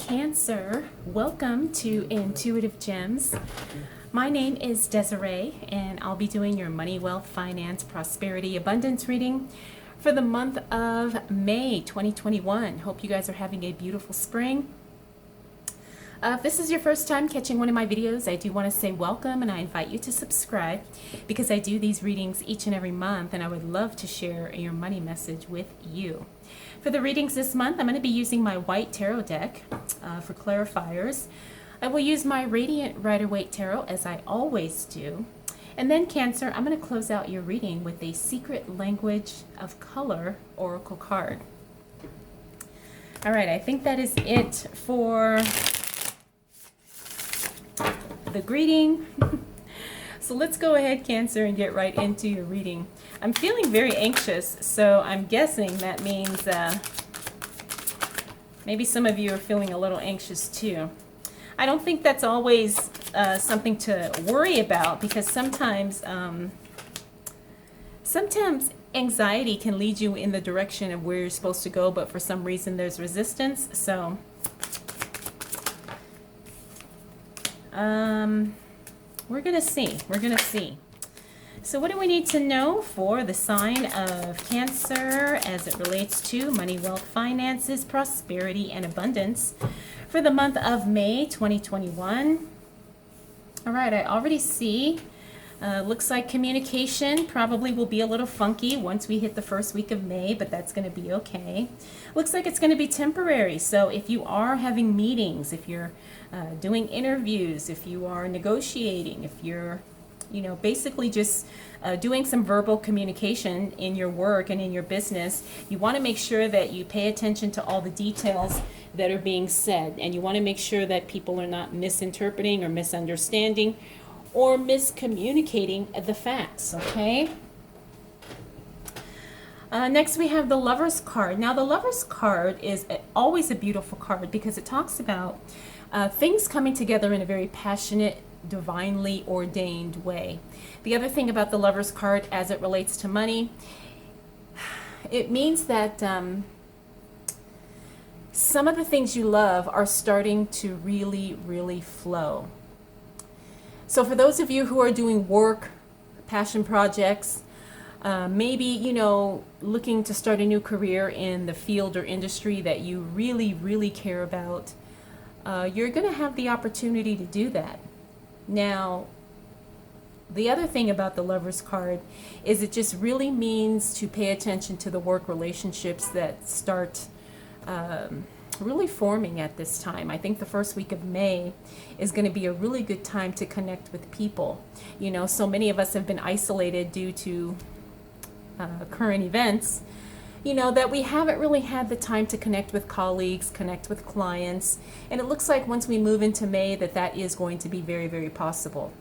Cancer, welcome to Intuitive Gems. My name is Desiree, and I'll be doing your money, wealth, finance, prosperity, abundance reading for the month of May 2021. Hope you guys are having a beautiful spring. If this is your first time catching one of my videos, I do want to say welcome, and I invite you to subscribe because I do these readings each and every month, and I would love to share your money message with you. For the readings this month, I'm going to be using my white tarot deck for clarifiers. I will use my Radiant Rider-Waite Tarot as I always do. And then Cancer, I'm going to close out your reading with a Secret Language of Color Oracle card. All right, I think that is it for the greeting. So let's go ahead, Cancer, and get right into your reading. I'm feeling very anxious, so I'm guessing that means maybe some of you are feeling a little anxious too. I don't think that's always something to worry about, because sometimes anxiety can lead you in the direction of where you're supposed to go, but for some reason there's resistance. So we're gonna see. So what do we need to know for the sign of Cancer as it relates to money, wealth, finances, prosperity, and abundance for the month of May 2021? All right, I already see. Looks like communication probably will be a little funky once we hit the first week of May, but that's going to be okay. Looks like it's going to be temporary. So if you are having meetings, if you're doing interviews, if you are negotiating, if you're basically just doing some verbal communication in your work and in your business, you want to make sure that you pay attention to all the details that are being said, and you want to make sure that people are not misinterpreting or misunderstanding or miscommunicating the facts, okay? Next we have the Lover's card. Now the Lover's card is always a beautiful card because it talks about things coming together in a very passionate, divinely ordained way. The other thing about the Lover's card as it relates to money, it means that some of the things you love are starting to really flow. So for those of you who are doing work, passion projects, maybe, looking to start a new career in the field or industry that you really care about, you're going to have the opportunity to do that. Now, the other thing about the Lover's card is it just really means to pay attention to the work relationships that start really forming at this time. I think the first week of May is going to be a really good time to connect with people. So many of us have been isolated due to current events, that we haven't really had the time to connect with colleagues, connect with clients. And it looks like once we move into May that is going to be very possible.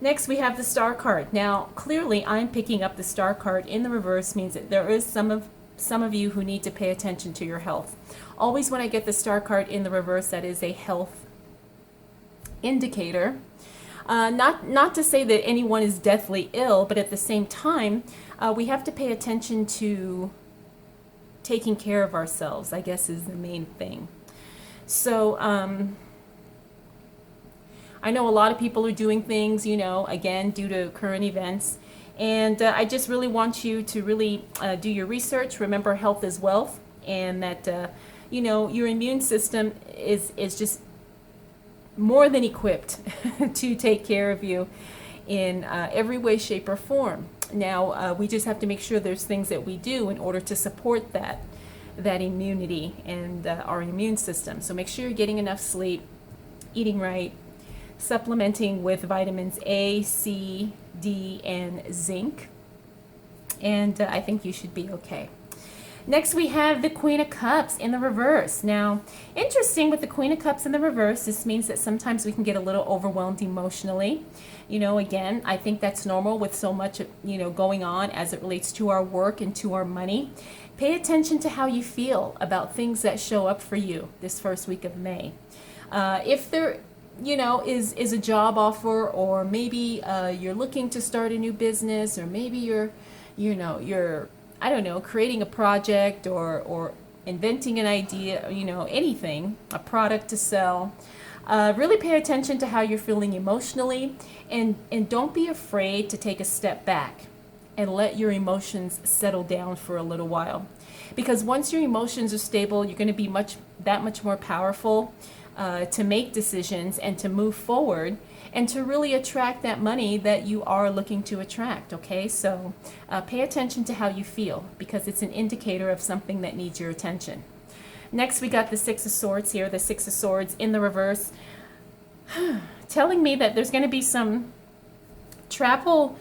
Next, we have the Star card. Now, clearly, I'm picking up the Star card in the reverse, means that there is some of you who need to pay attention to your health. Always when I get the Star card in the reverse, that is a health indicator. Not to say that anyone is deathly ill, but at the same time, we have to pay attention to taking care of ourselves, I guess, is the main thing. So I know a lot of people are doing things, again, due to current events. And I just really want you to really do your research. Remember, health is wealth, and that, your immune system is just more than equipped to take care of you in every way, shape, or form. Now, we just have to make sure there's things that we do in order to support that immunity and our immune system. So make sure you're getting enough sleep, eating right, supplementing with vitamins A, C, D, and zinc. And I think you should be okay. Next, we have the Queen of Cups in the reverse. Now, interesting with the Queen of Cups in the reverse, this means that sometimes we can get a little overwhelmed emotionally. Again, I think that's normal with so much, going on as it relates to our work and to our money. Pay attention to how you feel about things that show up for you this first week of May. If there, is a job offer, or maybe you're looking to start a new business, or maybe you're I don't know, creating a project or inventing an idea, anything, a product to sell. Really pay attention to how you're feeling emotionally, and don't be afraid to take a step back and let your emotions settle down for a little while. Because once your emotions are stable, you're going to be that much more powerful to make decisions and to move forward and to really attract that money that you are looking to attract. Okay, so pay attention to how you feel, because it's an indicator of something that needs your attention. Next, we got the Six of Swords here, the Six of Swords in the reverse, telling me that there's going to be some travel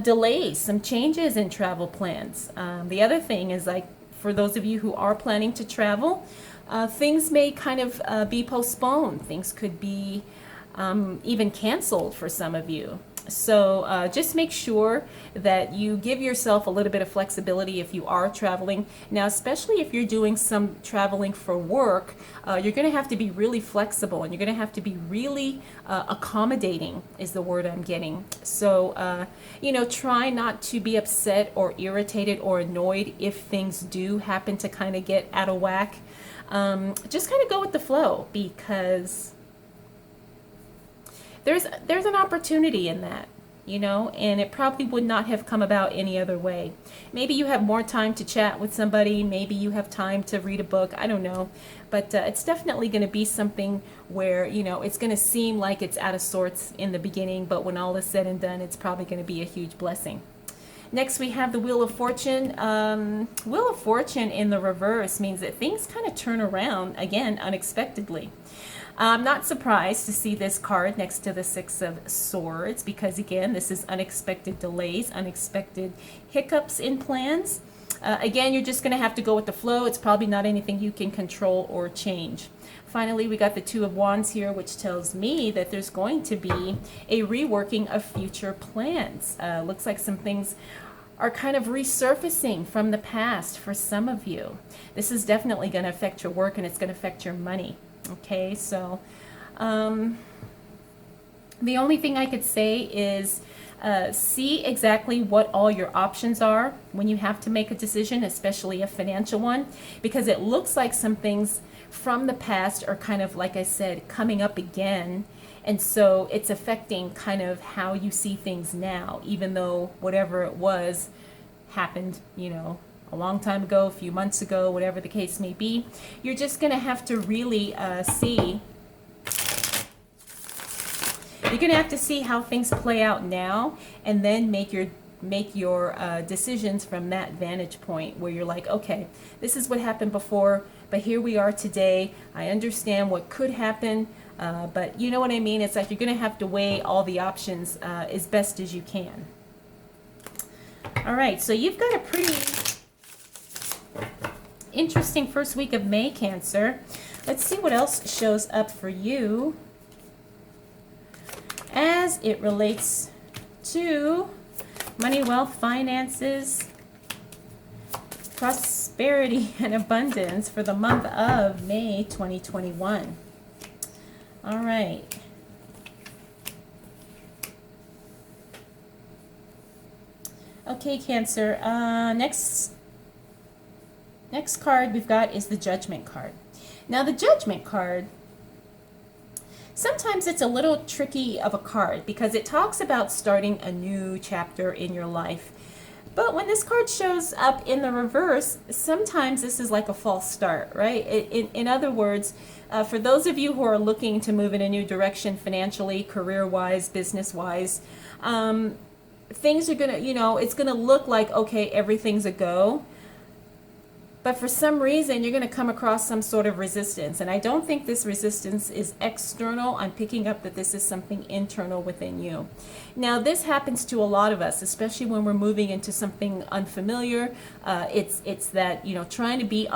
delays, some changes in travel plans. The other thing is, like, for those of you who are planning to travel, things may kind of be postponed. Things could be even canceled for some of you. So just make sure that you give yourself a little bit of flexibility if you are traveling. Now, especially if you're doing some traveling for work, you're going to have to be really flexible, and you're going to have to be really accommodating is the word I'm getting. So, try not to be upset or irritated or annoyed if things do happen to kind of get out of whack. Just kind of go with the flow, because there's an opportunity in that, and it probably would not have come about any other way. Maybe you have more time to chat with somebody, maybe you have time to read a book, I don't know, but it's definitely going to be something where, it's going to seem like it's out of sorts in the beginning, but when all is said and done, it's probably going to be a huge blessing. Next, we have the Wheel of Fortune. Wheel of Fortune in the reverse means that things kind of turn around, again, unexpectedly. I'm not surprised to see this card next to the Six of Swords, because, again, this is unexpected delays, unexpected hiccups in plans. Again, you're just going to have to go with the flow. It's probably not anything you can control or change. Finally, we got the Two of Wands here, which tells me that there's going to be a reworking of future plans. Looks like some things are kind of resurfacing from the past for some of you. This is definitely going to affect your work, and it's going to affect your money. Okay, so the only thing I could say is see exactly what all your options are when you have to make a decision, especially a financial one, because it looks like some things from the past are kind of, like I said, coming up again. And so it's affecting kind of how you see things now, even though whatever it was happened, a long time ago, a few months ago, whatever the case may be. You're just going to have to really see. You're going to have to see how things play out now, and then make your decisions from that vantage point, where you're like, okay, this is what happened before, but here we are today. I understand what could happen, but you know what I mean? It's like you're going to have to weigh all the options as best as you can. All right, so you've got a pretty interesting first week of May, Cancer. Let's see what else shows up for you as it relates to money, wealth, finances, prosperity, and abundance for the month of May 2021. All right. Okay, Cancer. Next card we've got is the Judgment card. Now, the Judgment card, sometimes it's a little tricky of a card, because it talks about starting a new chapter in your life. But when this card shows up in the reverse, sometimes this is like a false start, right? In other words, for those of you who are looking to move in a new direction financially, career-wise, business-wise, things are going to, it's going to look like, okay, everything's a go. But for some reason, you're going to come across some sort of resistance. And I don't think this resistance is external. I'm picking up that this is something internal within you. Now, this happens to a lot of us, especially when we're moving into something unfamiliar. It's that, trying to be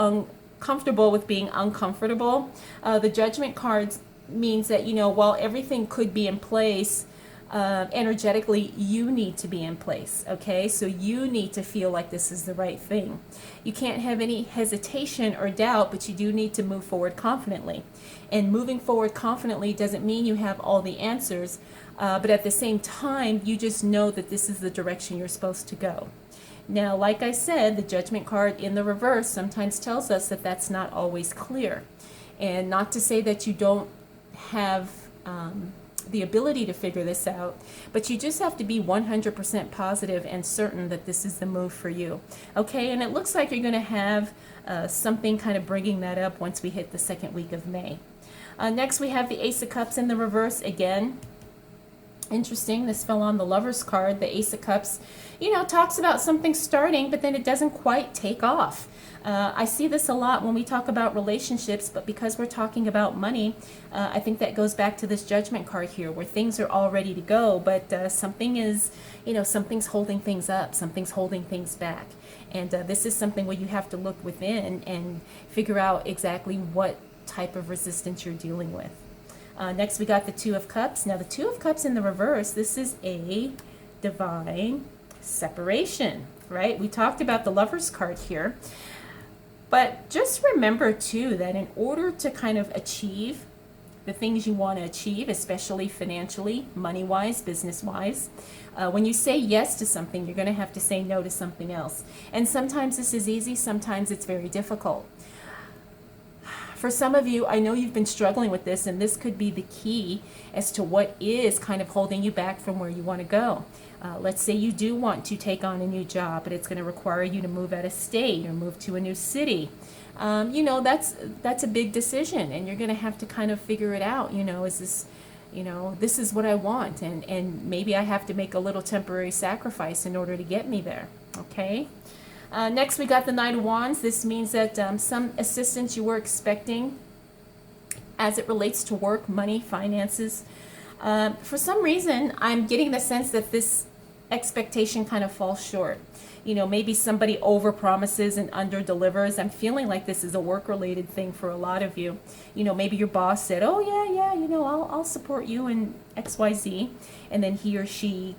comfortable with being uncomfortable. The Judgment cards means that, while everything could be in place, energetically, you need to be in place, okay? So you need to feel like this is the right thing. You can't have any hesitation or doubt, but you do need to move forward confidently. And moving forward confidently doesn't mean you have all the answers, but at the same time, you just know that this is the direction you're supposed to go. Now, like I said, the Judgment card in the reverse sometimes tells us that that's not always clear. And not to say that you don't have the ability to figure this out, but you just have to be 100% positive and certain that this is the move for you. Okay, and it looks like you're going to have something kind of bringing that up once we hit the second week of May. Next, we have the Ace of Cups in the reverse again. Interesting, this fell on the Lover's card. The Ace of Cups, you know, talks about something starting, but then it doesn't quite take off. I see this a lot when we talk about relationships, but because we're talking about money, I think that goes back to this Judgment card here, where things are all ready to go, but something is, you know, something's holding things up, something's holding things back. And this is something where you have to look within and figure out exactly what type of resistance you're dealing with. Next, we got the Two of Cups. Now, the Two of Cups in the reverse, this is a divine separation, right? We talked about the Lover's card here. But just remember, too, that in order to kind of achieve the things you want to achieve, especially financially, money-wise, business-wise, when you say yes to something, you're going to have to say no to something else. And sometimes this is easy, sometimes it's very difficult. For some of you, I know you've been struggling with this, and this could be the key as to what is kind of holding you back from where you want to go. Let's say you do want to take on a new job, but it's going to require you to move out of state or move to a new city. You know, that's a big decision, and you're going to have to kind of figure it out. You know, is this, you know, this is what I want, and maybe I have to make a little temporary sacrifice in order to get me there. Okay. Next, we got the Knight of Wands. This means that some assistance you were expecting as it relates to work, money, finances. For some reason, I'm getting the sense that this expectation kind of falls short. You know, maybe somebody overpromises and underdelivers. I'm feeling like this is a work-related thing for a lot of you. You know, maybe your boss said, oh, yeah, you know, I'll support you in XYZ. And then he or she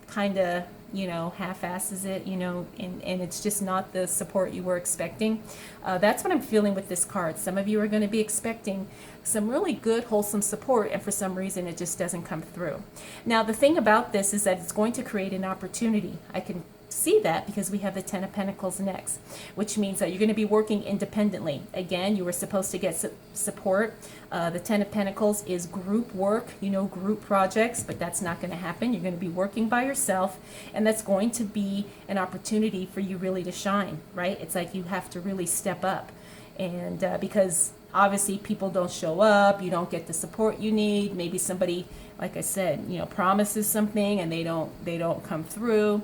kind of, you know, half-asses it, you know, and it's just not the support you were expecting. That's what I'm feeling with this card. Some of you are going to be expecting some really good, wholesome support, and for some reason it just doesn't come through. Now, the thing about this is that it's going to create an opportunity. I can see that because we have the Ten of Pentacles next, which means that you're going to be working independently. Again, you were supposed to get support. The Ten of Pentacles is group work, you know, group projects, but that's not going to happen. You're going to be working by yourself, and that's going to be an opportunity for you really to shine, right? It's like you have to really step up, and because obviously people don't show up, you don't get the support you need. Maybe somebody, like I said, you know, promises something and they don't come through.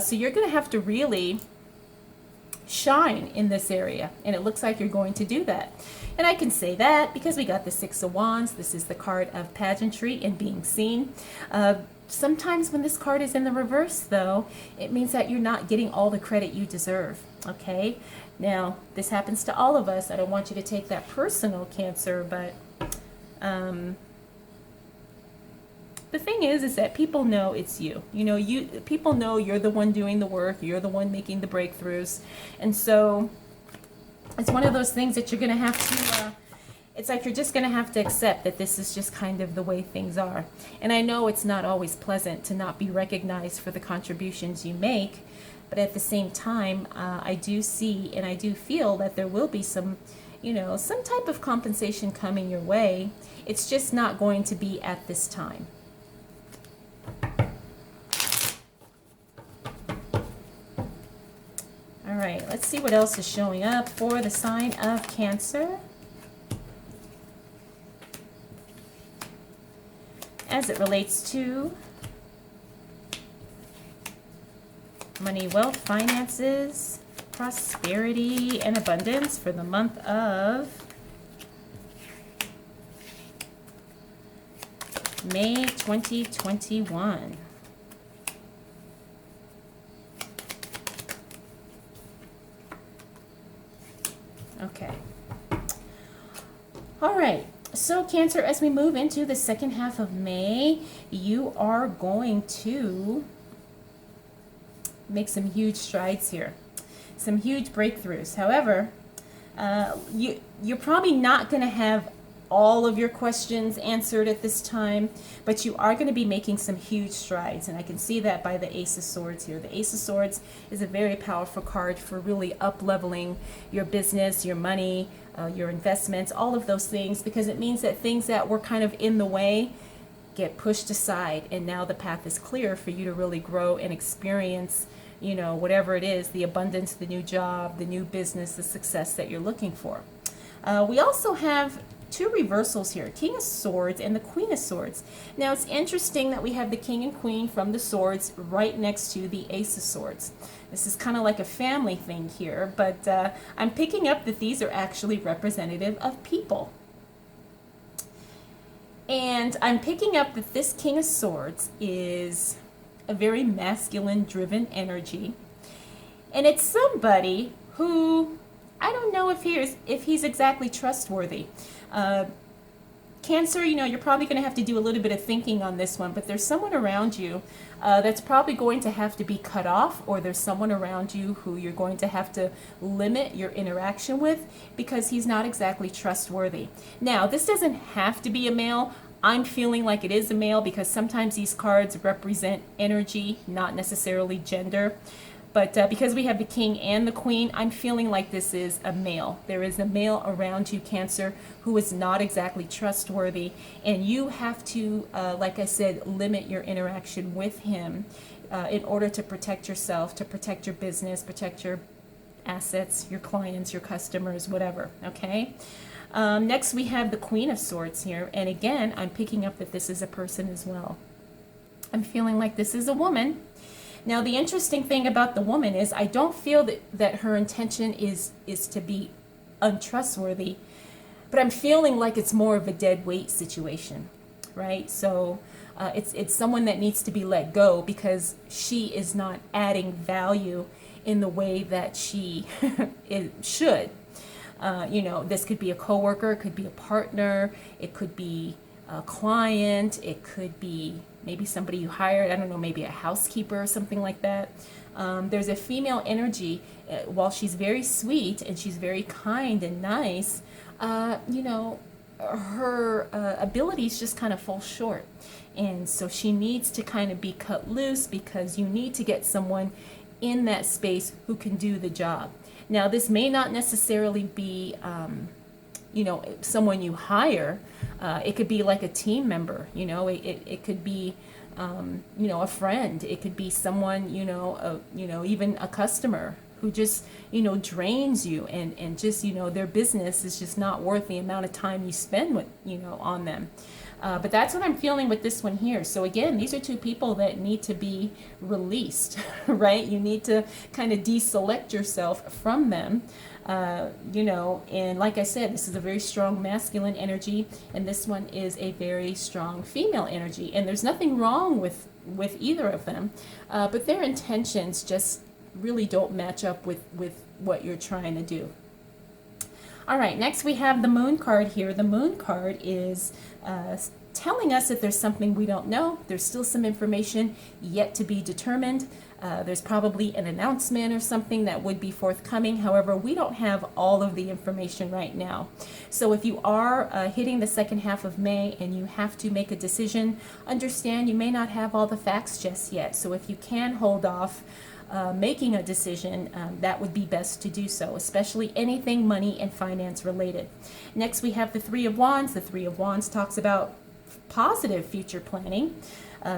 So you're going to have to really shine in this area, and it looks like you're going to do that. And I can say that because we got the Six of Wands. This is the card of pageantry and being seen. Sometimes when this card is in the reverse, though, it means that you're not getting all the credit you deserve. Okay? Now, this happens to all of us. I don't want you to take that personal, Cancer, but the thing is that people know it's you. You know, people know you're the one doing the work. You're the one making the breakthroughs. And so it's one of those things that you're going to have to, it's like you're just going to have to accept that this is just kind of the way things are. And I know it's not always pleasant to not be recognized for the contributions you make, but at the same time, I do see and I do feel that there will be some, you know, some type of compensation coming your way. It's just not going to be at this time. All right, let's see what else is showing up for the sign of Cancer as it relates to money, wealth, finances, prosperity, and abundance for the month of May 2021. Okay. All right. So Cancer, as we move into the second half of May, you are going to make some huge strides here, some huge breakthroughs. However, you're probably not going to have all of your questions answered at this time, but you are going to be making some huge strides. And I can see that by the Ace of Swords here. The Ace of Swords is a very powerful card for really up-leveling your business, your money, your investments, all of those things, because it means that things that were kind of in the way get pushed aside, and now the path is clear for you to really grow and experience, you know, whatever it is, the abundance, the new job, the new business, the success that you're looking for. We also have two reversals here, King of Swords and the Queen of Swords. Now it's interesting that we have the King and Queen from the Swords right next to the Ace of Swords. This is kind of like a family thing here, but I'm picking up that these are actually representative of people. And I'm picking up that this King of Swords is a very masculine driven energy. And it's somebody who, I don't know if he's exactly trustworthy. Cancer, you know, you're probably going to have to do a little bit of thinking on this one, but there's someone around you that's probably going to have to be cut off, or there's someone around you who you're going to have to limit your interaction with because he's not exactly trustworthy. Now, this doesn't have to be a male. I'm feeling like it is a male because sometimes these cards represent energy, not necessarily gender. But because we have the King and the Queen, I'm feeling like this is a male. There is a male around you, Cancer, who is not exactly trustworthy. And you have to, like I said, limit your interaction with him in order to protect yourself, to protect your business, protect your assets, your clients, your customers, whatever, okay? Next, we have the Queen of Swords here. And again, I'm picking up that this is a person as well. I'm feeling like this is a woman. Now, the interesting thing about the woman is I don't feel that her intention is to be untrustworthy, but I'm feeling like it's more of a dead weight situation, right? So it's someone that needs to be let go because she is not adding value in the way that she should. You know, this could be a coworker, it could be a partner, it could be a client, it could be maybe somebody you hired, I don't know, maybe a housekeeper or something like that. There's a female energy, while she's very sweet and she's very kind and nice, you know, her abilities just kind of fall short. And so she needs to kind of be cut loose because you need to get someone in that space who can do the job. Now, this may not necessarily be, you know, someone you hire. It could be like a team member, you know, it could be, you know, a friend. It could be someone, you know, even a customer who just, you know, drains you and just, you know, their business is just not worth the amount of time you spend with, you know, on them. But that's what I'm feeling with this one here. So again, these are two people that need to be released, right? You need to kind of deselect yourself from them, you know, and like I said, this is a very strong masculine energy, and this one is a very strong female energy. And there's nothing wrong with either of them, but their intentions just really don't match up with what you're trying to do. All right, next we have the Moon card here. The Moon card is telling us that there's something we don't know. There's still some information yet to be determined. There's probably an announcement or something that would be forthcoming. However, we don't have all of the information right now. So if you are hitting the second half of May and you have to make a decision, understand you may not have all the facts just yet. So if you can hold off making a decision, that would be best to do so, especially anything money and finance related. Next, we have the Three of Wands. The Three of Wands talks about positive future planning.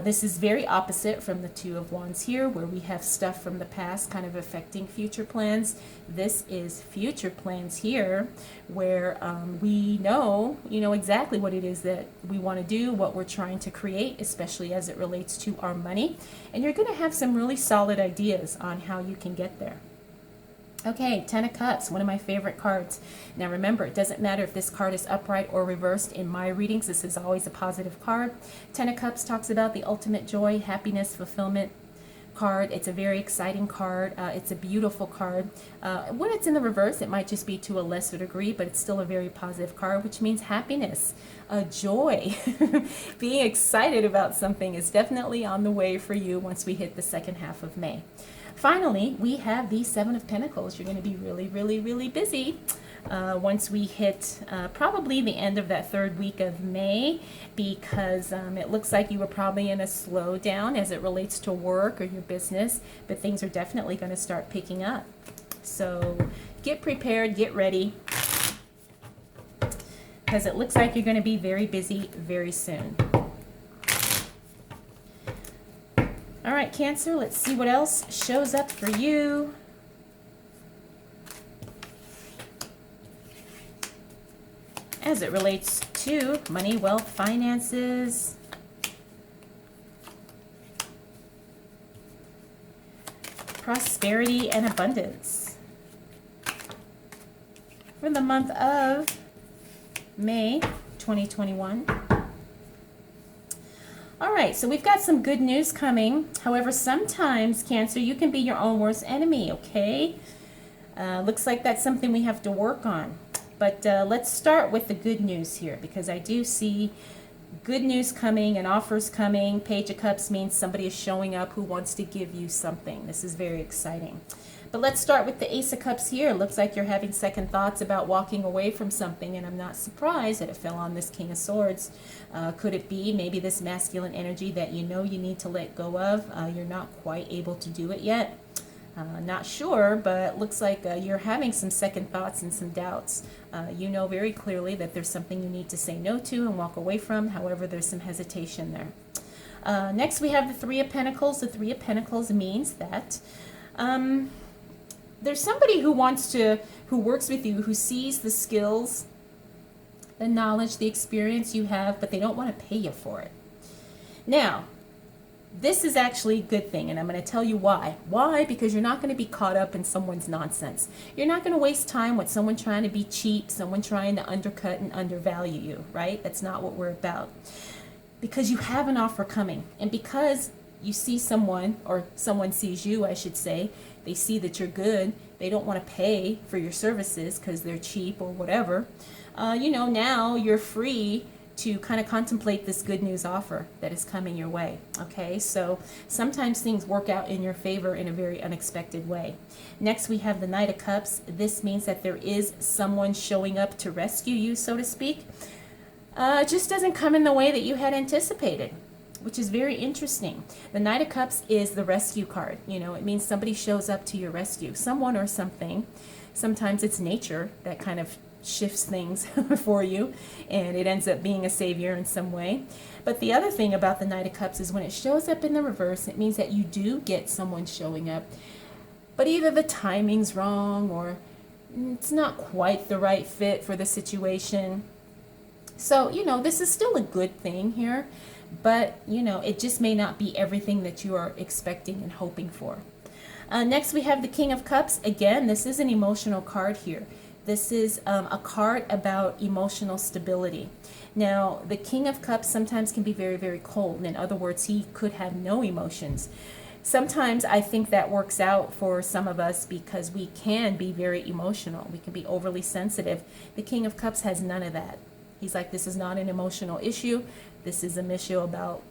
This is very opposite from the Two of Wands here, where we have stuff from the past kind of affecting future plans. This is future plans here, where we know, you know, exactly what it is that we want to do, what we're trying to create, especially as it relates to our money. And you're going to have some really solid ideas on how you can get there. Okay, Ten of Cups, one of my favorite cards. Now remember, it doesn't matter if this card is upright or reversed. In my readings, this is always a positive card. Ten of Cups talks about the ultimate joy, happiness, fulfillment card. It's a very exciting card. It's a beautiful card. When it's in the reverse, it might just be to a lesser degree, but it's still a very positive card, which means happiness, joy. Being excited about something is definitely on the way for you once we hit the second half of May. Finally, we have the Seven of Pentacles. You're going to be really, really, really busy once we hit probably the end of that third week of May, because it looks like you were probably in a slowdown as it relates to work or your business, but things are definitely going to start picking up. So get prepared, get ready, because it looks like you're going to be very busy very soon. All right, Cancer, let's see what else shows up for you. As it relates to money, wealth, finances. Prosperity and abundance. For the month of May 2021. All right, so we've got some good news coming. However, sometimes, Cancer, you can be your own worst enemy, okay? Looks like that's something we have to work on. But let's start with the good news here, because I do see good news coming and offers coming. Page of Cups means somebody is showing up who wants to give you something. This is very exciting. But let's start with the Ace of Cups here. It looks like you're having second thoughts about walking away from something, and I'm not surprised that it fell on this King of Swords. Could it be maybe this masculine energy that you know you need to let go of? You're not quite able to do it yet. Not sure, but looks like you're having some second thoughts and some doubts. You know very clearly that there's something you need to say no to and walk away from. However, there's some hesitation there. Next, we have the Three of Pentacles. The Three of Pentacles means that there's somebody who works with you, who sees the skills, the knowledge, the experience you have, but they don't want to pay you for it. Now, this is actually a good thing, and I'm going to tell you why. Why? Because you're not going to be caught up in someone's nonsense. You're not going to waste time with someone trying to be cheap, someone trying to undercut and undervalue you, right? That's not what we're about. Because you have an offer coming, and because you see someone, or someone sees you, I should say, they see that you're good, they don't want to pay for your services because they're cheap or whatever. Now you're free to kind of contemplate this good news offer that is coming your way. Okay, so sometimes things work out in your favor in a very unexpected way. Next, we have the Knight of Cups. This means that there is someone showing up to rescue you, so to speak. It just doesn't come in the way that you had anticipated, which is very interesting. The Knight of Cups is the rescue card. It means somebody shows up to your rescue, someone or something. Sometimes it's nature that kind of shifts things for you, and it ends up being a savior in some way. But the other thing about the Knight of Cups is when it shows up in the reverse, it means that you do get someone showing up, but either the timing's wrong or it's not quite the right fit for the situation. So, this is still a good thing here, but, it just may not be everything that you are expecting and hoping for. Next, we have the King of Cups. Again, this is an emotional card here. This is a card about emotional stability. Now, the King of Cups sometimes can be very, very cold. In other words, he could have no emotions. Sometimes I think that works out for some of us because we can be very emotional. We can be overly sensitive. The King of Cups has none of that. He's like, this is not an emotional issue. This is an issue about,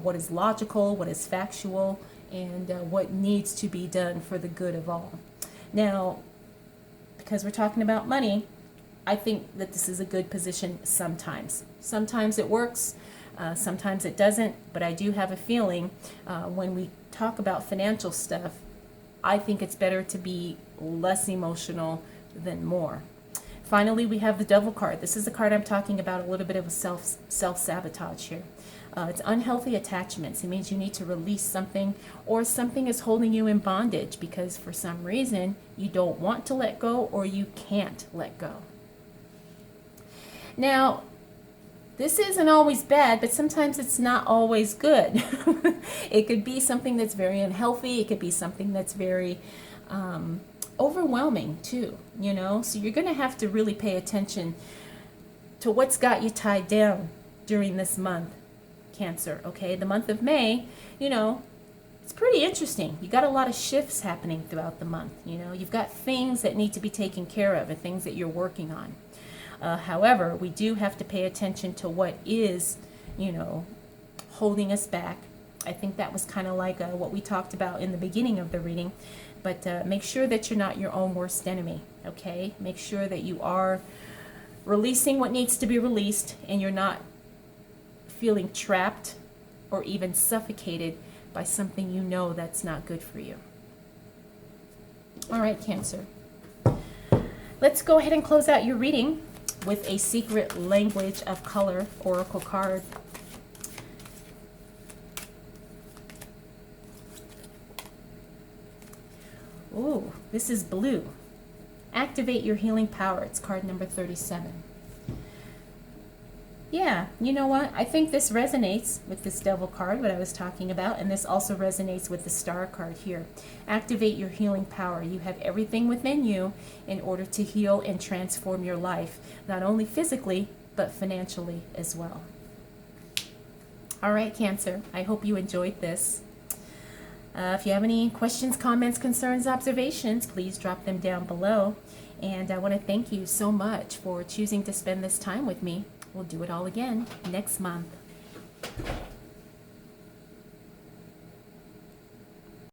what is logical, what is factual, and what needs to be done for the good of all. Now, because we're talking about money, I think that this is a good position sometimes. Sometimes it works, sometimes it doesn't, but I do have a feeling when we talk about financial stuff, I think it's better to be less emotional than more. Finally, we have the Devil card. This is the card I'm talking about, a little bit of a self-sabotage here. It's unhealthy attachments. It means you need to release something, or something is holding you in bondage because for some reason you don't want to let go or you can't let go. Now, this isn't always bad, but sometimes it's not always good. It could be something that's very unhealthy. It could be something that's very overwhelming too, So you're going to have to really pay attention to what's got you tied down during this month, Cancer, okay? The month of May, it's pretty interesting. You got a lot of shifts happening throughout the month, You've got things that need to be taken care of and things that you're working on. However, we do have to pay attention to what is, holding us back. I think that was kind of like what we talked about in the beginning of the reading, But make sure that you're not your own worst enemy, okay? Make sure that you are releasing what needs to be released, and you're not feeling trapped or even suffocated by something you know that's not good for you. All right, Cancer. Let's go ahead and close out your reading with a secret language of color oracle card. Ooh, this is blue. Activate your healing power. It's card number 37. Yeah, you know what? I think this resonates with this devil card, what I was talking about, and this also resonates with the star card here. Activate your healing power. You have everything within you in order to heal and transform your life, not only physically, but financially as well. All right, Cancer, I hope you enjoyed this. If you have any questions, comments, concerns, observations, please drop them down below. And I want to thank you so much for choosing to spend this time with me. We'll do it all again next month.